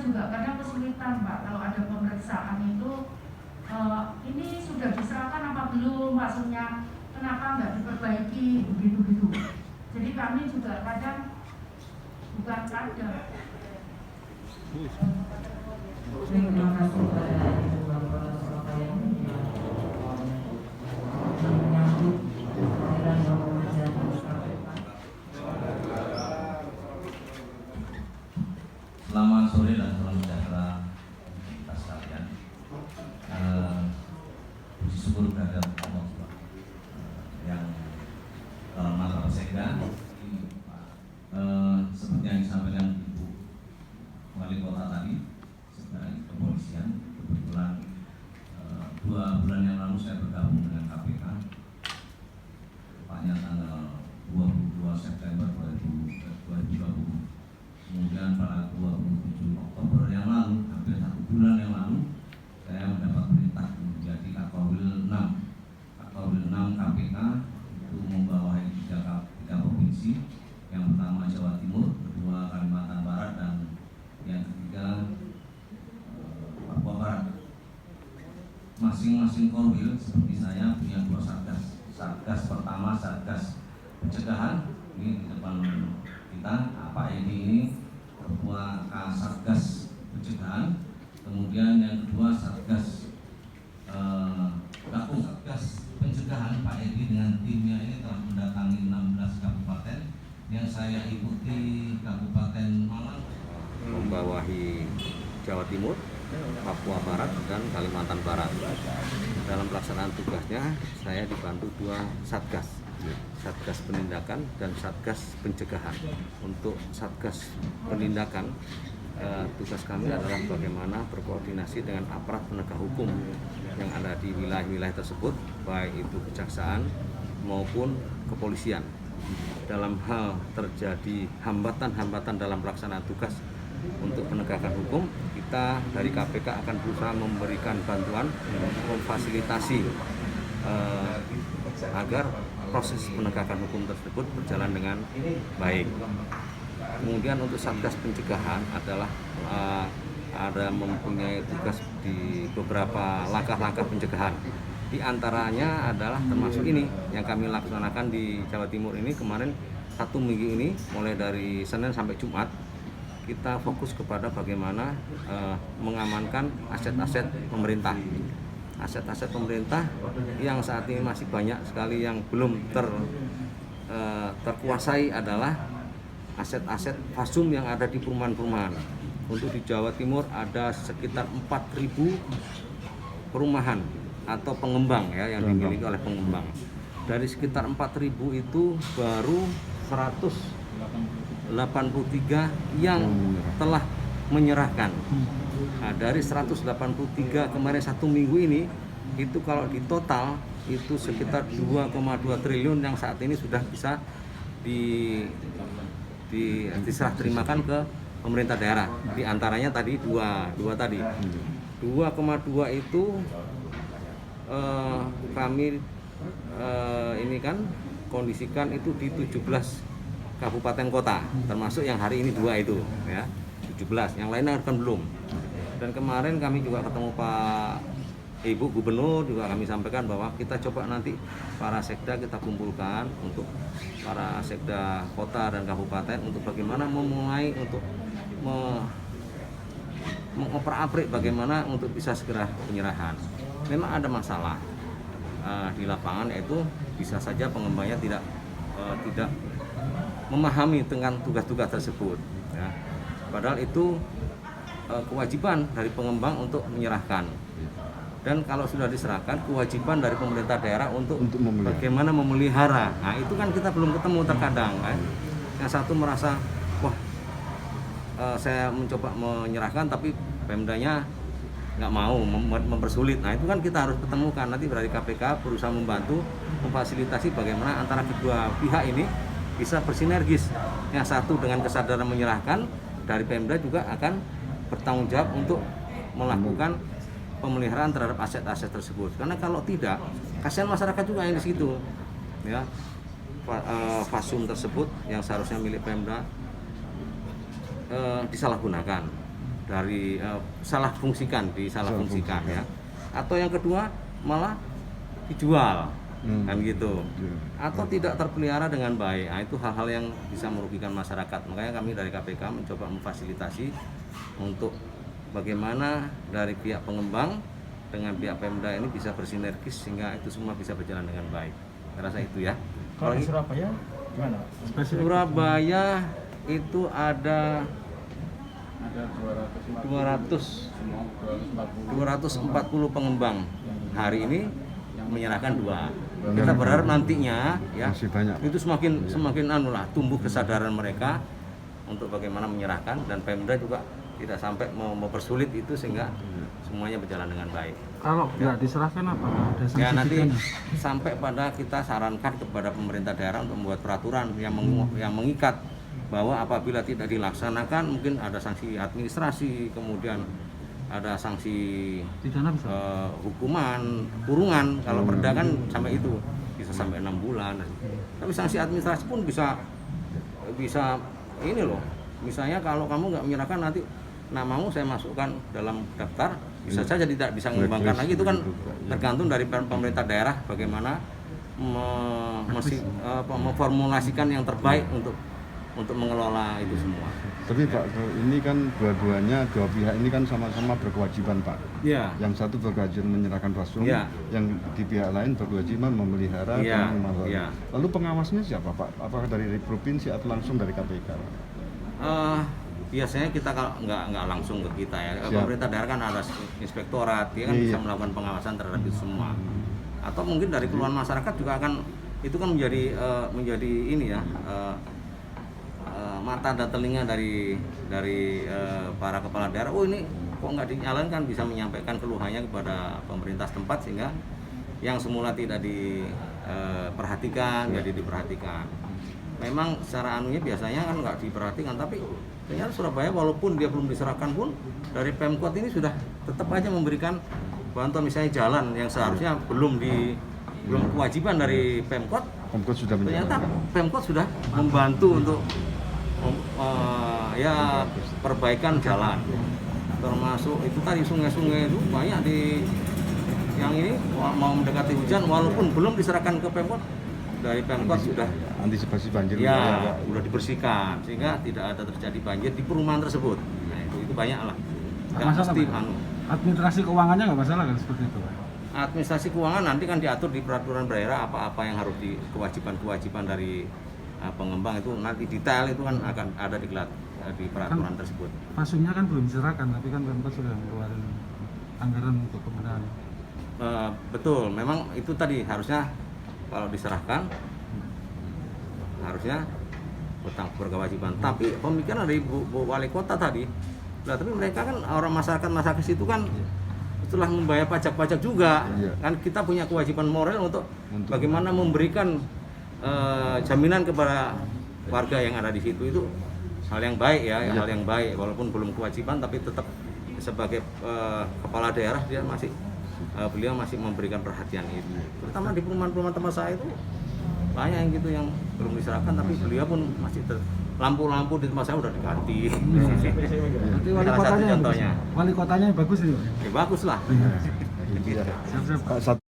juga kadang kesulitan Pak kalau ada pemeriksaan itu ini sudah diserahkan apa belum, maksudnya kenapa nggak diperbaiki begitu. Jadi kami juga kadang bukan kadang. Terima kasih kepada Ibu Wali Surabaya menyambut kehadiran Bapak Majelis KPK. Selamat sore dan salam sejahtera kita sekalian. Puji syukur kehadirat Allah yang dalam mata sekda seperti yang disampaikan Ibu Wali Kota tadi sebagai kepolisian. Kebetulan 2 bulan yang lalu saya bergabung dengan KPK, tepatnya tanggal 22 September 2020. Kemudian pada 27 Oktober yang lalu, hampir 1 bulan yang lalu, saya mendapat perintah menjadi Kakorwil 6 KPK untuk membawahi 3 provinsi. Yang pertama Jawa Timur, kedua Kalimantan Barat, dan yang ketiga Papua Barat. Masing-masing korwil seperti saya punya 2 satgas. Satgas pertama Satgas Pencegahan, ini di depan kita, Pak Edi ini Ketua Satgas Pencegahan. Kemudian yang kedua Satgas Satgas Pencegahan, Pak Edi dengan timnya ini telah mendatangi 16 kabupaten yang saya ikuti Kabupaten Malang, membawahi Jawa Timur, Papua Barat, dan Kalimantan Barat. Dalam pelaksanaan tugasnya saya dibantu 2 satgas, Satgas Penindakan dan Satgas Pencegahan. Untuk Satgas Penindakan, tugas kami adalah bagaimana berkoordinasi dengan aparat penegak hukum yang ada di wilayah-wilayah tersebut, baik itu kejaksaan maupun kepolisian. Dalam hal terjadi hambatan-hambatan dalam pelaksanaan tugas untuk penegakan hukum, kita dari KPK akan berusaha memberikan bantuan, memfasilitasi agar proses penegakan hukum tersebut berjalan dengan baik. Kemudian untuk Satgas Pencegahan adalah ada mempunyai tugas di beberapa langkah-langkah pencegahan. Di antaranya adalah termasuk ini yang kami laksanakan di Jawa Timur ini kemarin 1 minggu ini, mulai dari Senin sampai Jumat, kita fokus kepada bagaimana mengamankan aset-aset pemerintah. Aset-aset pemerintah yang saat ini masih banyak sekali yang belum terkuasai adalah aset-aset fasum yang ada di perumahan-perumahan. Untuk di Jawa Timur ada sekitar 4.000 perumahan atau pengembang ya yang dimiliki oleh pengembang. Dari sekitar 4.000 itu baru 183 yang telah menyerahkan. Nah, dari 183 kemarin 1 minggu ini, itu kalau di total itu sekitar 2,2 triliun yang saat ini sudah bisa diserah terimakan ke pemerintah daerah. Di antaranya tadi dua tadi 2,2 itu kami ini kan kondisikan itu di 17 kabupaten kota, termasuk yang hari ini 2 itu ya, 17, yang lainnya kan belum. Dan kemarin kami juga ketemu Pak Ibu Gubernur, juga kami sampaikan bahwa kita coba nanti para sekda kita kumpulkan untuk para sekda kota dan kabupaten untuk bagaimana memulai untuk mengoper-abrik bagaimana untuk bisa segera penyerahan. Memang ada masalah di lapangan, yaitu bisa saja pengembangnya tidak memahami dengan tugas-tugas tersebut ya. Padahal itu kewajiban dari pengembang untuk menyerahkan, dan kalau sudah diserahkan kewajiban dari pemerintah daerah untuk bagaimana memelihara. Nah itu kan kita belum ketemu terkadang kan. Yang satu merasa wah saya mencoba menyerahkan tapi Pemdanya nggak mau, mempersulit. Nah itu kan kita harus ketemukan, nanti dari KPK berusaha membantu memfasilitasi bagaimana antara kedua pihak ini bisa bersinergis. Yang satu dengan kesadaran menyerahkan, dari Pemda juga akan bertanggung jawab untuk melakukan pemeliharaan terhadap aset-aset tersebut. Karena kalau tidak, kasihan masyarakat juga yang di situ ya. Fasum tersebut yang seharusnya milik Pemda disalahgunakan. salah fungsikan ya. Atau yang kedua malah dijual kan gitu. Atau tidak terpelihara dengan baik. Nah, itu hal-hal yang bisa merugikan masyarakat. Makanya kami dari KPK mencoba memfasilitasi untuk bagaimana dari pihak pengembang dengan pihak Pemda ini bisa bersinergis sehingga itu semua bisa berjalan dengan baik. Saya rasa itu ya. Kalau di Surabaya gimana? Surabaya itu ada 240 pengembang. Hari ini menyerahkan 2. Kita berharap nantinya ya masih banyak. Itu semakin tumbuh kesadaran mereka untuk bagaimana menyerahkan, dan Pemda juga tidak sampai mempersulit itu sehingga semuanya berjalan dengan baik. Kalau nggak diserahkan apa? Ada sanksi Ya nanti pidana? sampai pada kita sarankan kepada pemerintah daerah untuk membuat peraturan yang mengikat bahwa apabila tidak dilaksanakan mungkin ada sanksi administrasi, kemudian ada sanksi Pidana bisa? hukuman, kurungan. Kalau perda kan sampai itu bisa sampai 6 bulan. Tapi sanksi administrasi pun bisa ini loh. Misalnya kalau kamu nggak menyerahkan, nanti namamu saya masukkan dalam daftar, bisa saja tidak bisa mengembangkan lagi. Itu kan tergantung dari pemerintah daerah bagaimana memformulasikan yang terbaik untuk mengelola itu semua. Tapi Pak, ini kan dua pihak ini kan sama-sama berkewajiban Pak. Iya. Yang satu berkewajiban menyerahkan rasum, Ya. yang di pihak lain berkewajiban memelihara Ya. dan memelihara. Ya. Lalu pengawasnya siapa Pak? Apakah dari provinsi atau langsung dari KPK? Biasanya kita kalau nggak langsung ke kita ya. Siap. Pemerintah daerah kan ada inspektorat, dia kan Iya. bisa melakukan pengawasan terhadap itu semua. Atau mungkin dari keluhan masyarakat juga akan, itu kan menjadi ini ya, mata dan telinga dari para kepala daerah. Oh ini kok nggak dijalankan, bisa menyampaikan keluhannya kepada pemerintah setempat sehingga yang semula tidak diperhatikan jadi diperhatikan. Memang secara anunya biasanya kan nggak diperhatikan, tapi ternyata Surabaya walaupun dia belum diserahkan pun dari Pemkot ini sudah tetap aja memberikan bantuan, misalnya jalan yang seharusnya belum kewajiban dari Pemkot. Pemkot sudah Ternyata menyerahkan. Pemkot sudah membantu untuk ya perbaikan jalan, termasuk itu tadi sungai-sungai itu banyak yang ini mau mendekati hujan walaupun belum diserahkan ke Pemkot, dari Pemkot sudah antisipasi banjir ya sudah dibersihkan sehingga tidak ada terjadi banjir di perumahan tersebut. Nah itu banyak lah. Nggak Masalah mesti Pak? Administrasi keuangannya nggak masalah kan seperti itu Pak? administrasi keuangan nanti kan diatur di peraturan daerah apa-apa yang harus kewajiban-kewajiban dari pengembang, itu nanti detail itu kan akan ada di peraturan tersebut. Pasungnya kan belum diserahkan, tapi kan Pemkot sudah mengeluarkan anggaran untuk pembenahan. Betul, memang itu tadi harusnya kalau diserahkan harusnya berkewajiban. Tapi pemikiran dari Bu Wali Kota tadi, tapi mereka kan orang masyarakat situ kan setelah membayar pajak-pajak juga, kan kita punya kewajiban moral untuk bagaimana memberikan jaminan kepada warga yang ada di situ. Itu hal yang baik ya, hal yang baik walaupun belum kewajiban, tapi tetap sebagai kepala daerah dia masih beliau masih memberikan perhatian itu. Terutama di perumahan-perumahan tempat saya itu banyak yang gitu yang belum diserahkan, tapi beliau pun masih lampu-lampu di tempat saya udah diganti. Berarti wali kotanya yang bagus ini. Ya bagus lah. Siap-siap.